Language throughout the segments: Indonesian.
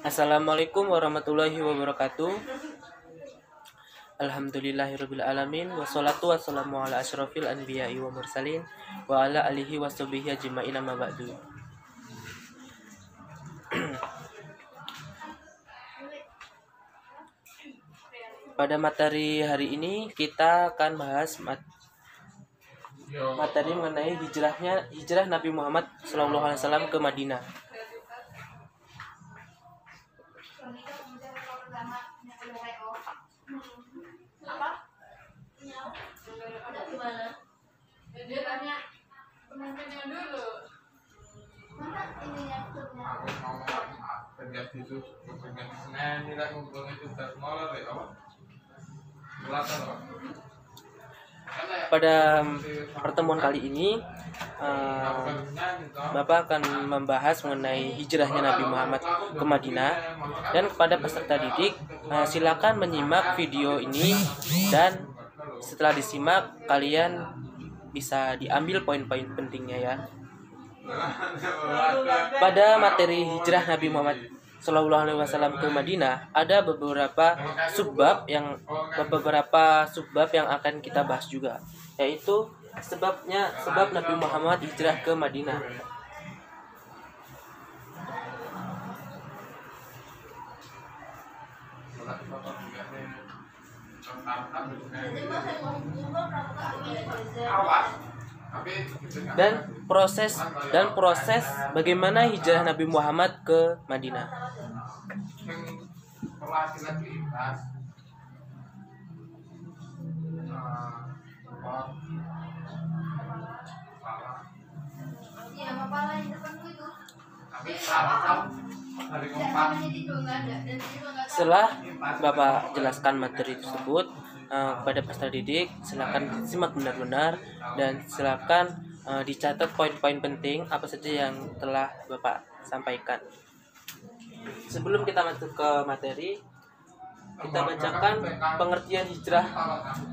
Assalamualaikum warahmatullahi wabarakatuh. Alhamdulillahirabbil alamin wassalatu wassalamu ala asyrofil anbiya'i wa mursalin wa ala alihi washabihi ajma'in amma ba'du. Pada materi hari ini kita akan bahas materi mengenai hijrah Nabi Muhammad SAW ke Madinah. Dia tanya pemimpinnya dulu. Mana ininya tutupnya? Aku mau kerja di Senin ini lah ngumpulnya juga semua lah apa? Belakang apa? Pada pertemuan kali ini Bapak akan membahas mengenai hijrahnya Nabi Muhammad ke Madinah, dan kepada peserta didik silakan menyimak video ini, dan setelah disimak kalian bisa diambil poin-poin pentingnya ya. Pada materi hijrah Nabi Muhammad SAW ke Madinah ada beberapa subbab yang akan kita bahas juga, yaitu sebab Nabi Muhammad hijrah ke Madinah. Dan proses bagaimana hijrah Nabi Muhammad ke Madinah. Setelah Bapak jelaskan materi tersebut kepada peserta didik, silakan simak benar-benar dan silakan dicatat poin-poin penting apa saja yang telah Bapak sampaikan. Sebelum kita masuk ke materi, kita bacakan pengertian hijrah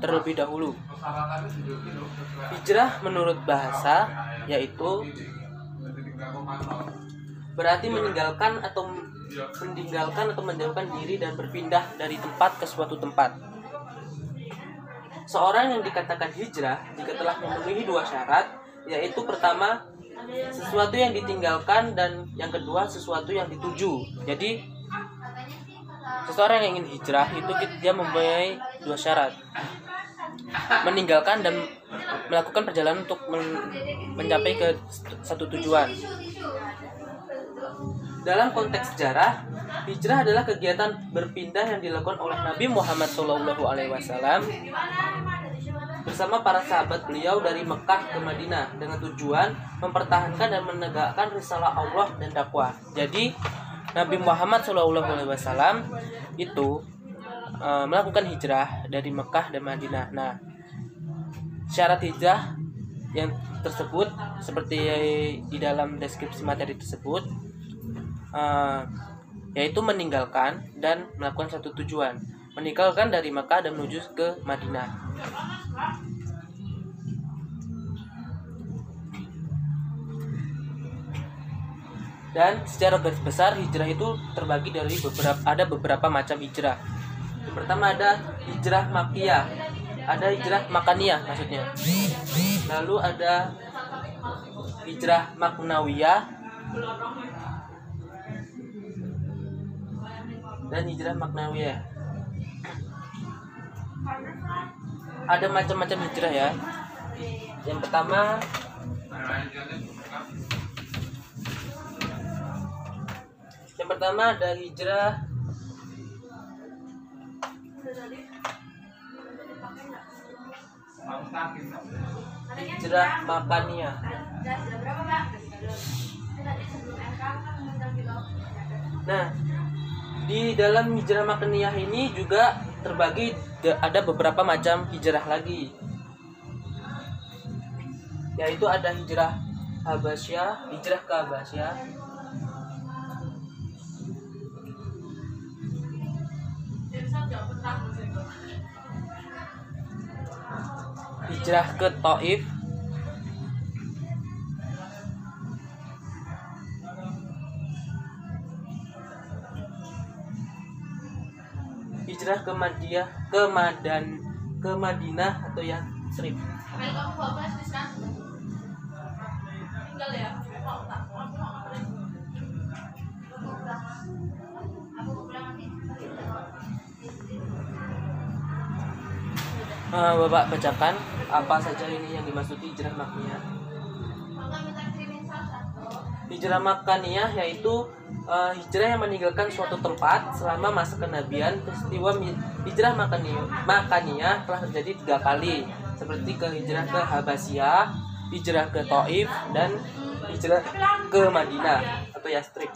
terlebih dahulu. Hijrah menurut bahasa yaitu berarti meninggalkan atau menjauhkan diri dan berpindah dari tempat ke suatu tempat. Seorang yang dikatakan hijrah jika telah memenuhi dua syarat, yaitu pertama sesuatu yang ditinggalkan, dan yang kedua sesuatu yang dituju. Jadi seseorang yang ingin hijrah itu dia mempunyai dua syarat: meninggalkan dan melakukan perjalanan untuk mencapai ke satu tujuan. Dalam konteks sejarah, hijrah adalah kegiatan berpindah yang dilakukan oleh Nabi Muhammad SAW bersama para sahabat beliau dari Mekah ke Madinah dengan tujuan mempertahankan dan menegakkan risalah Allah dan dakwah. Jadi Nabi Muhammad SAW itu melakukan hijrah dari Mekah dan Madinah. Nah, syarat hijrah yang tersebut seperti di dalam deskripsi materi tersebut, yaitu meninggalkan dan melakukan satu tujuan. Meninggalkan dari Mekah dan menuju ke Madinah. Dan secara garis besar hijrah itu terbagi dari beberapa macam hijrah. Yang pertama ada hijrah makkiyah, ada hijrah makaniyah maksudnya. Lalu ada hijrah maknawiyah dan hijrah maknawiyah. Ada macam-macam hijrah ya. Yang pertama ada hijrah makaniyah. Nah, di dalam hijrah makaniyah ini juga terbagi ada beberapa macam hijrah lagi, yaitu ada hijrah Habasyah, hijrah ke Habasyah, hijrah ke Taif, hijrah ke Madinah atau Yatsrib. Kamu bawa flash kan? Tinggal ya. Bapak bacakan apa saja ini yang dimaksud hijrah makniyah. Hijrah makaniyah yaitu hijrah yang meninggalkan suatu tempat selama masa kenabian. Peristiwa hijrah makaniyah telah terjadi 3 kali, seperti hijrah ke Habasyah, hijrah ke Taif, dan hijrah ke Madinah atau Yatsrib.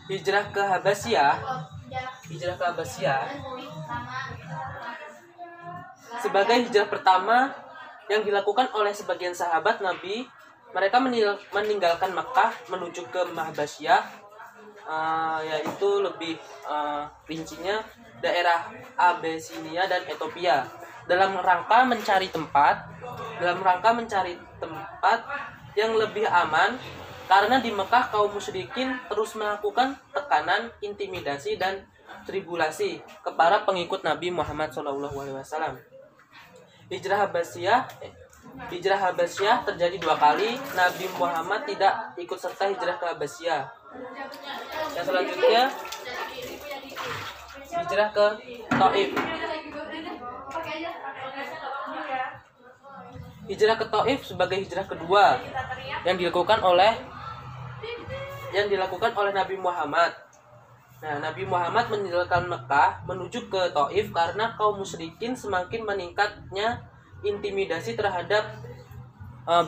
Hijrah ke Habasyah sebagai hijrah pertama yang dilakukan oleh sebagian sahabat Nabi. Mereka meninggalkan Mekah menuju ke Habasyah, yaitu lebih rincinya daerah Abyssinia dan Ethiopia, dalam rangka mencari tempat yang lebih aman, karena di Mekah kaum musyrikin terus melakukan tekanan, intimidasi, dan tribulasi ke para pengikut Nabi Muhammad SAW. Hijrah Habasyah terjadi 2 kali. Nabi Muhammad tidak ikut serta hijrah ke Habasyah. Yang selanjutnya hijrah ke Taif. Hijrah ke Taif sebagai hijrah kedua yang dilakukan oleh Nabi Muhammad. Nah, Nabi Muhammad meninggalkan Mekah menuju ke Taif karena kaum musyrikin semakin meningkatnya intimidasi terhadap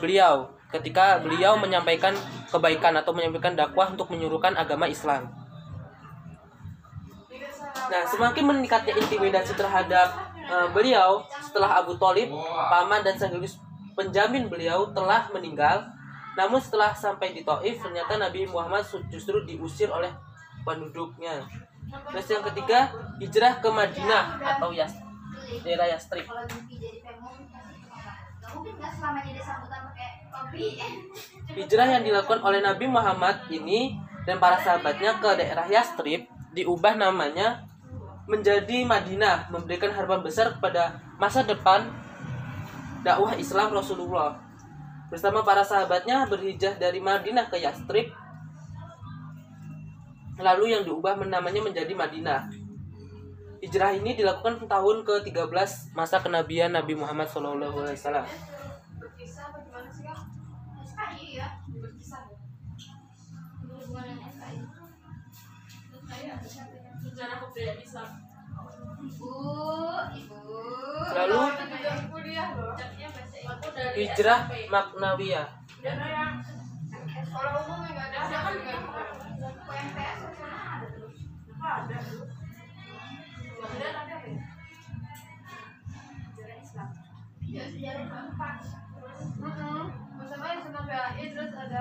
beliau ketika beliau menyampaikan kebaikan atau menyampaikan dakwah untuk menyuruhkan agama Islam. Nah, semakin meningkatnya intimidasi terhadap beliau setelah Abu Thalib, paman dan sekaligus penjamin beliau, telah meninggal. Namun setelah sampai di Taif, ternyata Nabi Muhammad justru diusir oleh penduduknya. Terus yang ketiga, hijrah ke Madinah atau daerah Yatsrib. Hijrah yang dilakukan oleh Nabi Muhammad ini dan para sahabatnya ke daerah Yatsrib diubah namanya menjadi Madinah, memberikan harapan besar kepada masa depan dakwah Islam Rasulullah. Bersama para sahabatnya berhijrah dari Madinah ke Yatsrib, lalu yang diubah namanya menjadi Madinah. Hijrah ini dilakukan tahun ke-13 masa kenabian Nabi Muhammad SAW. Berkisah bagaimana sih, Kak? SKI ya, berkisah. Hubungan dengan SKI. Sejarah kebudayaan Islam. Ibu. Lalu hijrah maknawiyah. Sekolah umum enggak ada kan UMTS ada. Kemudian ada apa? Sejarah Islam. Iya, sejarah Islam 4. Bersama yang senang PAI, terus ada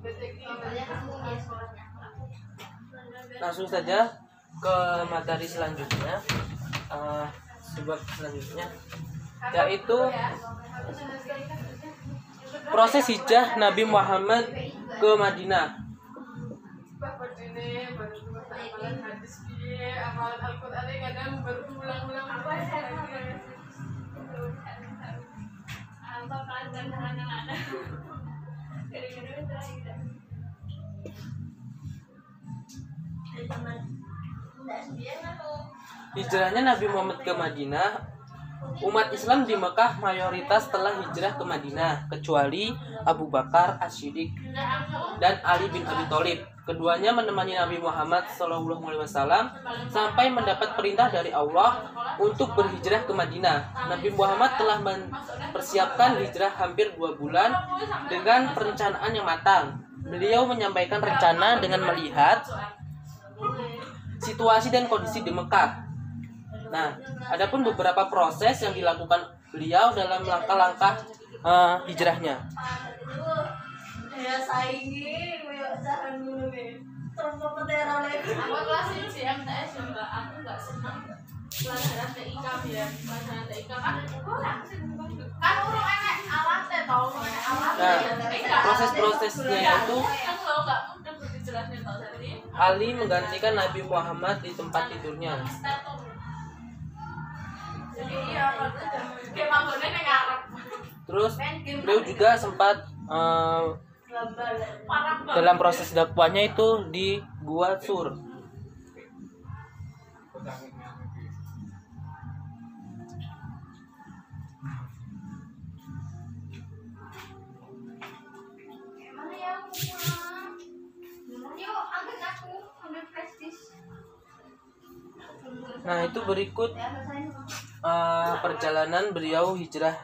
BTK. Langsung saja ke materi selanjutnya. Sebab selanjutnya yaitu proses hijrah Nabi Muhammad ke Madinah. Amalan Al-Quran kadang berulang-ulang apa Hijrahnya Nabi Muhammad ke Madinah. Umat Islam di Mekah mayoritas telah hijrah ke Madinah, kecuali Abu Bakar As-Siddiq dan Ali bin Abi Thalib. Keduanya menemani Nabi Muhammad SAW sampai mendapat perintah dari Allah untuk berhijrah ke Madinah. Nabi Muhammad telah mempersiapkan hijrah hampir 2 bulan dengan perencanaan yang matang. Beliau menyampaikan rencana dengan melihat situasi dan kondisi di Mekah. Nah, adapun beberapa proses yang dilakukan beliau dalam langkah-langkah hijrahnya. Ya saingi, kayak cara dulu nih. Terus petera lagi. aku kelas CMTS juga, aku nggak senang pelajaran TIK ya. Pelajaran TIK kan kurang sih, kan urung enek alatnya tau, Nah, proses-prosesnya itu kan kalau nggak mudah berjelasnya tau. Jadi Ali menggantikan Nabi Muhammad di tempat tidurnya. Terus beliau juga sempat dalam proses dakwahnya itu di Gua Sur. Nah, itu berikut perjalanan beliau hijrah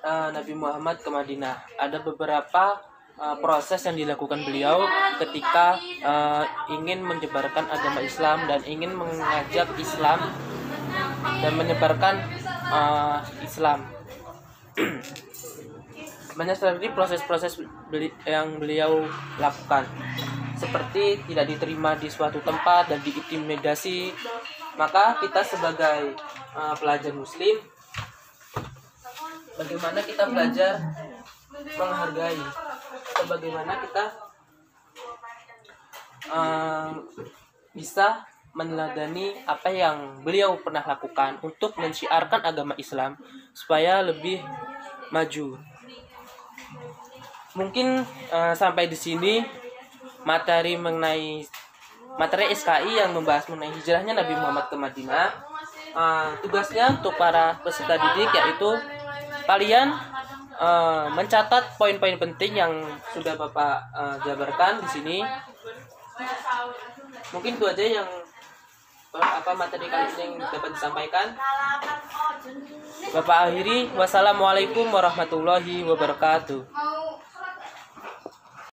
Nabi Muhammad ke Madinah. Ada beberapa proses yang dilakukan beliau ketika ingin menyebarkan agama Islam dan ingin mengajak Islam dan menyebarkan Islam. Banyak sekali proses-proses yang beliau lakukan, seperti tidak diterima di suatu tempat dan diintimidasi. Maka kita sebagai pelajar muslim, bagaimana kita belajar menghargai, atau bagaimana kita bisa meneladani apa yang beliau pernah lakukan untuk mensyiarkan agama Islam supaya lebih maju. Mungkin sampai di sini materi SKI yang membahas mengenai hijrahnya Nabi Muhammad ke Madinah. Tugasnya untuk para peserta didik yaitu kalian mencatat poin-poin penting yang sudah Bapak jabarkan di sini. Mungkin itu aja yang materi kali ini yang dapat disampaikan. Bapak akhiri, wassalamualaikum warahmatullahi wabarakatuh.